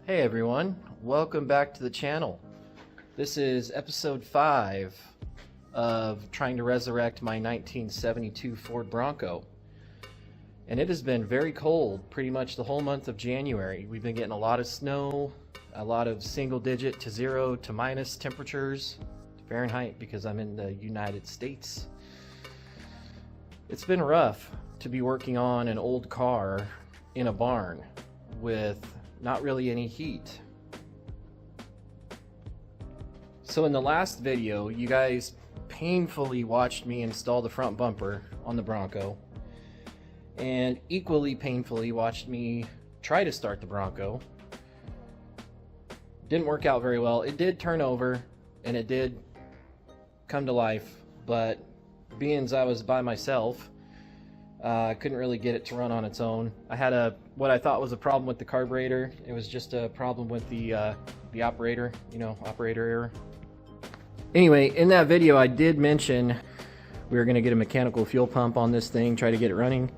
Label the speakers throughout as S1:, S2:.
S1: Hey everyone, welcome back to the channel. This is episode 5 of trying to resurrect my 1972 Ford Bronco. And it has been very cold pretty much the whole month of January. We've been getting a lot of snow, a lot of single digit to 0 to minus temperatures, Fahrenheit because I'm in the United States. It's been rough to be working on an old car in a barn with not really any heat. So in the last video, you guys painfully watched me install the front bumper on the Bronco, and equally painfully watched me try to start the Bronco. Didn't work out very well. It did turn over and it did come to life, but being as I was by myself, I couldn't really get it to run on its own. I had what I thought was a problem with the carburetor. It was just a problem with the operator, operator error. Anyway, in that video I did mention we were going to get a mechanical fuel pump on this thing, try to get it running.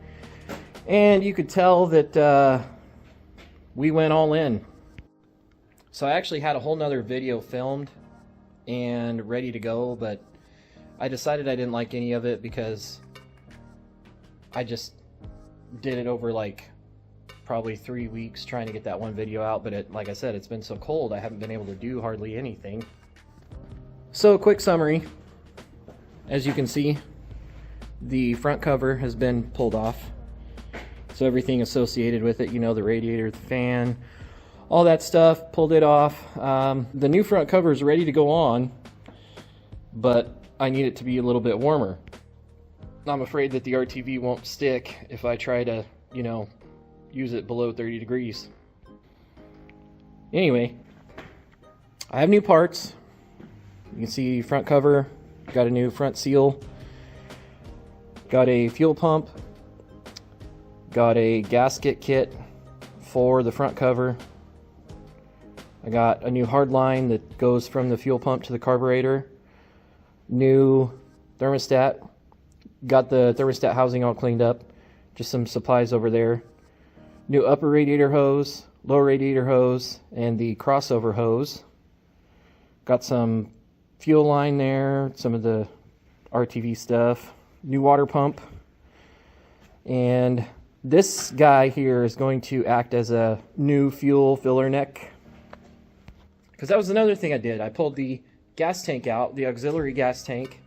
S1: And you could tell that we went all in. So I actually had a whole nother video filmed and ready to go, but I decided I didn't like any of it because I just did it over like probably 3 weeks trying to get that one video out, but like I said, it's been so cold I haven't been able to do hardly anything. So quick summary. As you can see, the front cover has been pulled off. So everything associated with it, the radiator, the fan, all that stuff, pulled it off. The new front cover is ready to go on, but I need it to be a little bit warmer. I'm afraid that the RTV won't stick if I try to, use it below 30 degrees. Anyway, I have new parts. You can see front cover, got a new front seal, got a fuel pump, got a gasket kit for the front cover. I got a new hard line that goes from the fuel pump to the carburetor, new thermostat. Got the thermostat housing all cleaned up, just some supplies over there. New upper radiator hose, lower radiator hose, and the crossover hose. Got some fuel line there, some of the RTV stuff. New water pump. And this guy here is going to act as a new fuel filler neck. Because that was another thing I did. I pulled the gas tank out, the auxiliary gas tank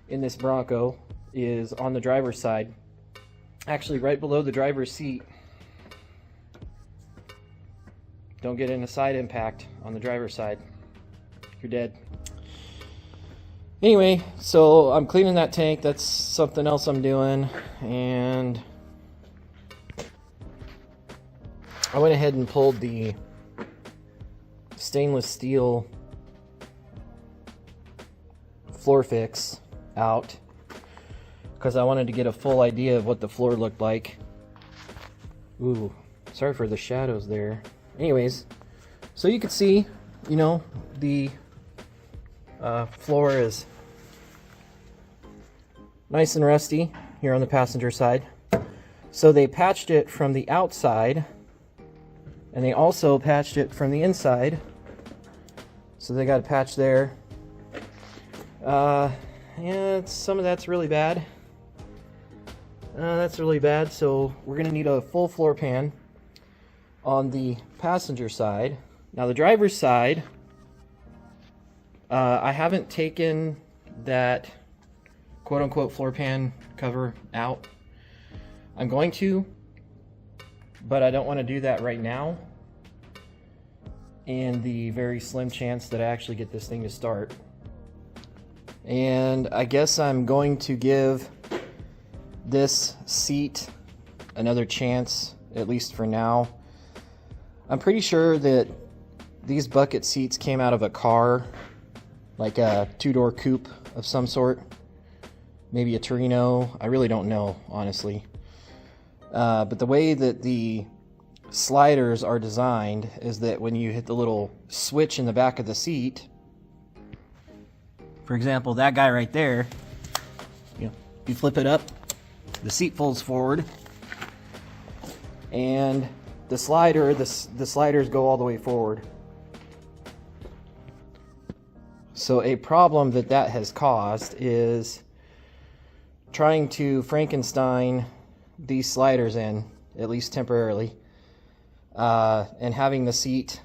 S1: in this Bronco is on the driver's side, actually right below the driver's seat. Don't get in a side impact on the driver's side, you're dead. Anyway, so I'm cleaning that tank. That's something else I'm doing, and I went ahead and pulled the stainless steel floor fix out because I wanted to get a full idea of what the floor looked like. Ooh, sorry for the shadows there. Anyways, so you can see, the floor is nice and rusty here on the passenger side. So they patched it from the outside, and they also patched it from the inside. So they got a patch there. Yeah, some of that's really bad. That's really bad, so we're going to need a full floor pan on the passenger side. Now the driver's side, I haven't taken that quote-unquote floor pan cover out. I'm going to, but I don't want to do that right now, in the very slim chance that I actually get this thing to start. And I guess I'm going to give this seat another chance, at least for now. I'm pretty sure that these bucket seats came out of a car, like a two-door coupe of some sort, maybe a Torino. I really don't know, honestly. But the way that the sliders are designed is that when you hit the little switch in the back of the seat, for example, that guy right there, you flip it up, the seat folds forward, and the sliders go all the way forward. So a problem that has caused is trying to Frankenstein these sliders in, at least temporarily, and having the seat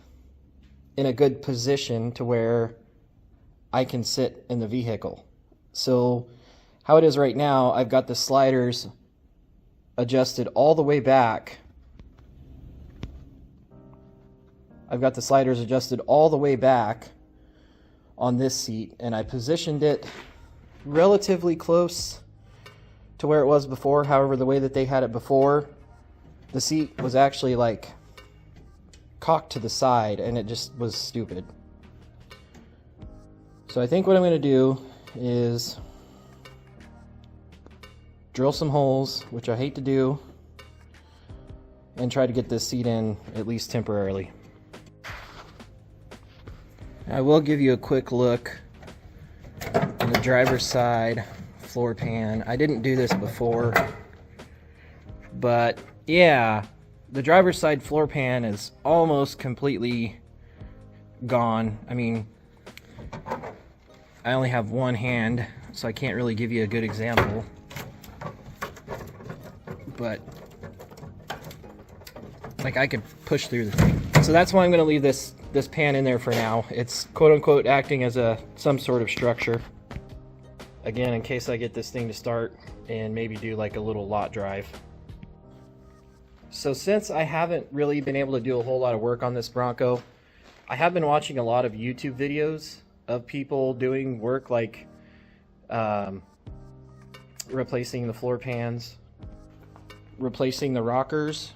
S1: in a good position to where I can sit in the vehicle. So how it is right now, I've got the sliders adjusted all the way back. I've got the sliders adjusted all the way back on this seat, and I positioned it relatively close to where it was before. However, the way that they had it before, the seat was actually like cocked to the side, and it just was stupid. So I think what I'm going to do is drill some holes, which I hate to do, and try to get this seat in at least temporarily. I will give you a quick look on the driver's side floor pan. I didn't do this before, but yeah, the driver's side floor pan is almost completely gone. I mean, I only have one hand, so I can't really give you a good example, but like I could push through the thing. So that's why I'm going to leave this pan in there for now. It's quote-unquote acting as some sort of structure. Again, in case I get this thing to start and maybe do like a little lot drive. So since I haven't really been able to do a whole lot of work on this Bronco, I have been watching a lot of YouTube videos of people doing work like replacing the floor pans, replacing the rockers.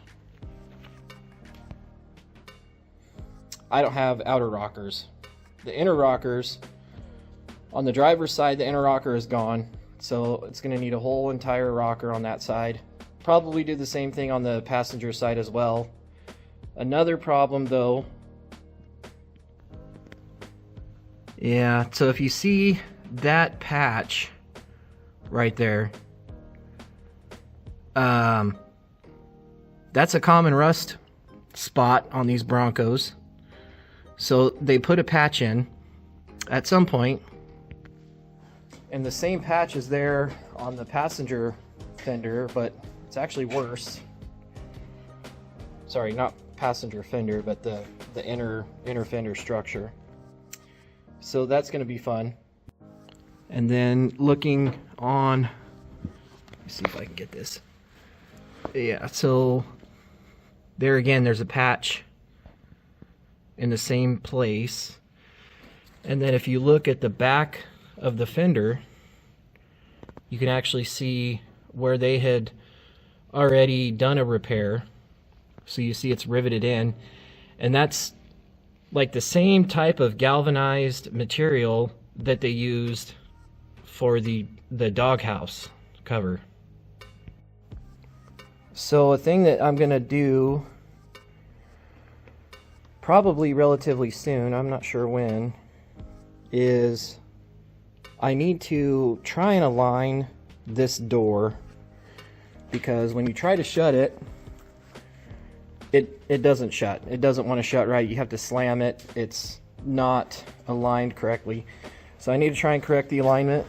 S1: I don't have outer rockers. The inner rockers, on the driver's side, the inner rocker is gone, so it's going to need a whole entire rocker on that side. Probably do the same thing on the passenger side as well. Another problem though, yeah, so if you see that patch right there, that's a common rust spot on these Broncos. So they put a patch in at some point, and the same patch is there on the passenger fender, but it's actually worse. Sorry, not passenger fender, but the inner fender structure. So that's going to be fun. And then looking on, let me see if I can get this. Yeah, so there again, there's a patch in the same place. And then if you look at the back of the fender, you can actually see where they had already done a repair. So you see it's riveted in, and that's like the same type of galvanized material that they used for the doghouse cover. So a thing that I'm gonna do probably relatively soon, I'm not sure when, is I need to try and align this door, because when you try to shut it, it doesn't shut. It doesn't want to shut right. You have to slam it. It's not aligned correctly. So I need to try and correct the alignment.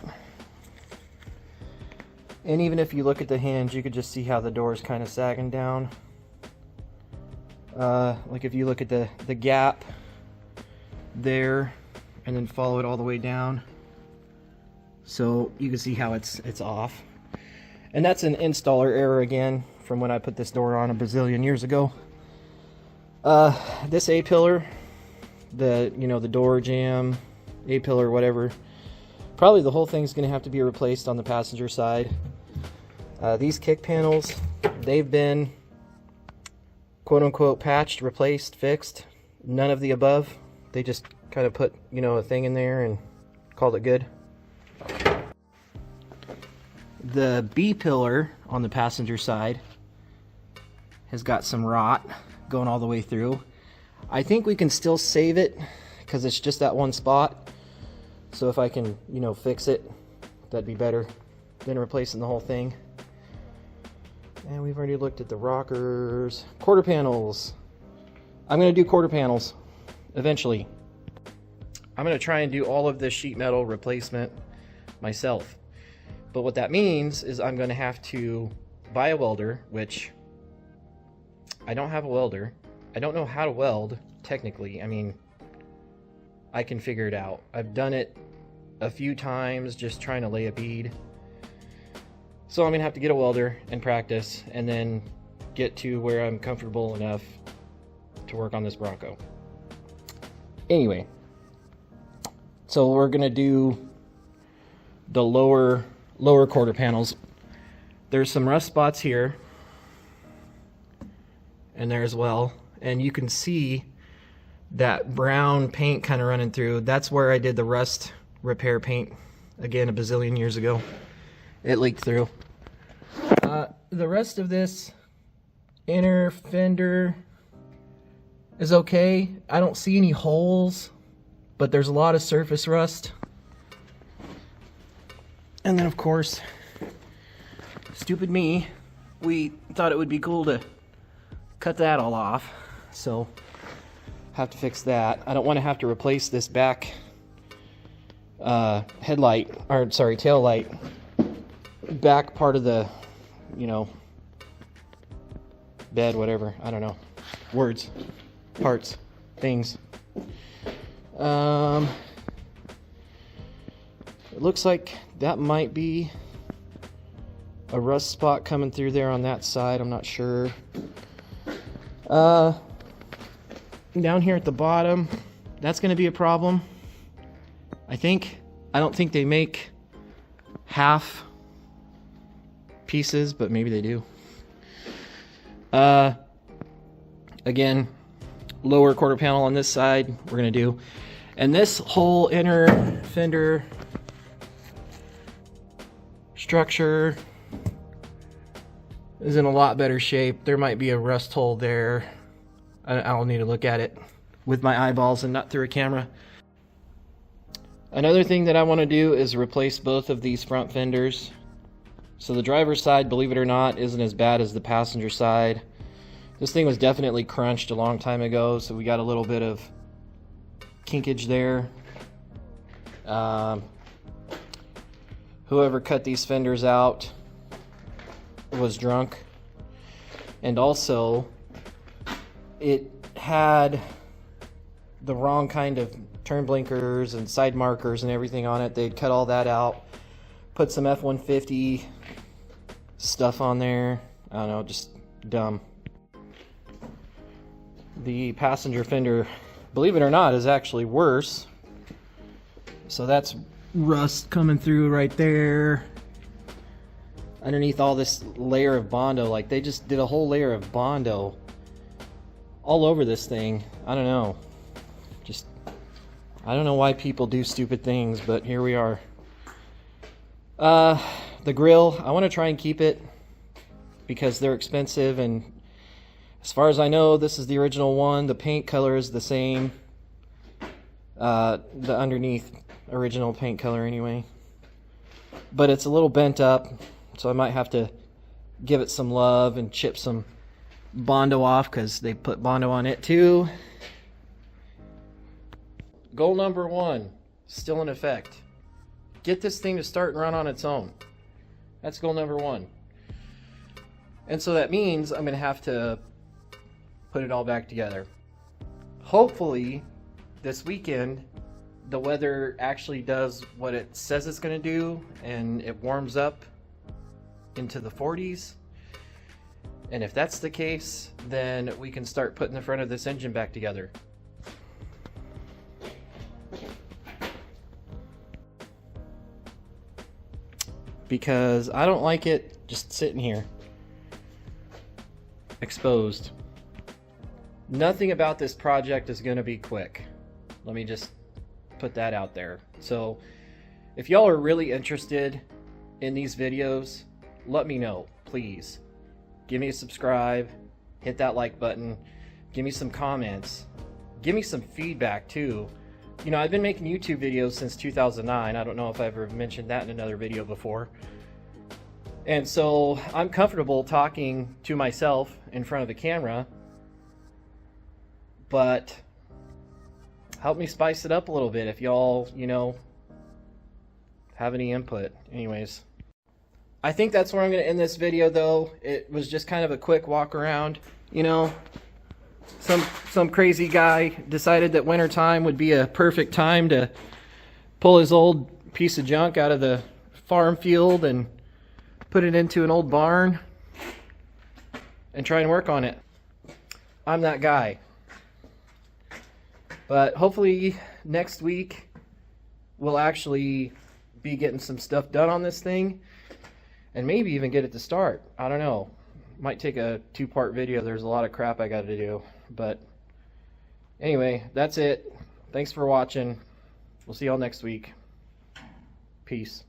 S1: And even if you look at the hinge, you could just see how the door is kind of sagging down. Like if you look at the gap there and then follow it all the way down, so you can see how it's off. And that's an installer error again from when I put this door on a bazillion years ago. This A-pillar, the door jamb, A-pillar, whatever, probably the whole thing's gonna have to be replaced on the passenger side. These kick panels, they've been quote-unquote patched, replaced, fixed. None of the above. They just kind of put, a thing in there and called it good. The B-pillar on the passenger side has got some rot going all the way through. I think we can still save it because it's just that one spot. So if I can, fix it, that'd be better than replacing the whole thing. And we've already looked at the rockers. Quarter panels. I'm going to do quarter panels eventually. I'm going to try and do all of this sheet metal replacement myself. But what that means is I'm going to have to buy a welder, which I don't have a welder. I don't know how to weld, technically. I mean, I can figure it out. I've done it a few times just trying to lay a bead. So I'm going to have to get a welder and practice, and then get to where I'm comfortable enough to work on this Bronco. Anyway, so we're going to do the lower quarter panels. There's some rust spots here and there as well, and you can see that brown paint kind of running through. That's where I did the rust repair paint again a bazillion years ago. It leaked through. The rest of this inner fender is okay. I don't see any holes, but there's a lot of surface rust. And then of course, stupid me, we thought it would be cool to cut that all off, so have to fix that. I don't want to have to replace this back headlight, or sorry, tail light, back part of the, you know, bed, whatever, I don't know, words, parts, things. It looks like that might be a rust spot coming through there on that side. I'm not sure. Down here at the bottom, that's going to be a problem. I don't think they make half pieces, but maybe they do. Again, lower quarter panel on this side we're going to do. And this whole inner fender structure is in a lot better shape. There might be a rust hole there. I'll need to look at it with my eyeballs and not through a camera. Another thing that I want to do is replace both of these front fenders. So the driver's side, believe it or not, isn't as bad as the passenger side. This thing was definitely crunched a long time ago, so we got a little bit of kinkage there. Whoever cut these fenders out was drunk, and also it had the wrong kind of turn blinkers and side markers and everything on it. They'd cut all that out, put some F-150 stuff on there. I don't know, just dumb. The passenger fender, believe it or not, is actually worse. So that's rust coming through right there. Underneath all this layer of Bondo, like they just did a whole layer of Bondo all over this thing. I don't know. I don't know why people do stupid things, but here we are. The grill, I want to try and keep it because they're expensive, and as far as I know, this is the original one. The paint color is the same. The underneath original paint color anyway. But it's a little bent up, so I might have to give it some love and chip some Bondo off because they put Bondo on it too. Goal number 1, still in effect. Get this thing to start and run on its own. That's goal number 1. And so that means I'm going to have to put it all back together. Hopefully, this weekend, the weather actually does what it says it's going to do, and it warms up into the 40s. And if that's the case, then we can start putting the front of this engine back together. Because I don't like it just sitting here exposed. Nothing about this project is going to be quick. Let me just put that out there. So if y'all are really interested in these videos, let me know, please. Give me a subscribe, hit that like button, give me some comments, give me some feedback too. You know, I've been making YouTube videos since 2009. I don't know if I've ever mentioned that in another video before. And so I'm comfortable talking to myself in front of the camera, but help me spice it up a little bit if y'all, you know, have any input. Anyways, I think that's where I'm going to end this video, though. It was just kind of a quick walk around. You know, some crazy guy decided that wintertime would be a perfect time to pull his old piece of junk out of the farm field and put it into an old barn and try and work on it. I'm that guy. But hopefully next week we'll actually be getting some stuff done on this thing and maybe even get it to start. I don't know. Might take a 2-part video. There's a lot of crap I got to do. But anyway, that's it. Thanks for watching. We'll see y'all next week. Peace.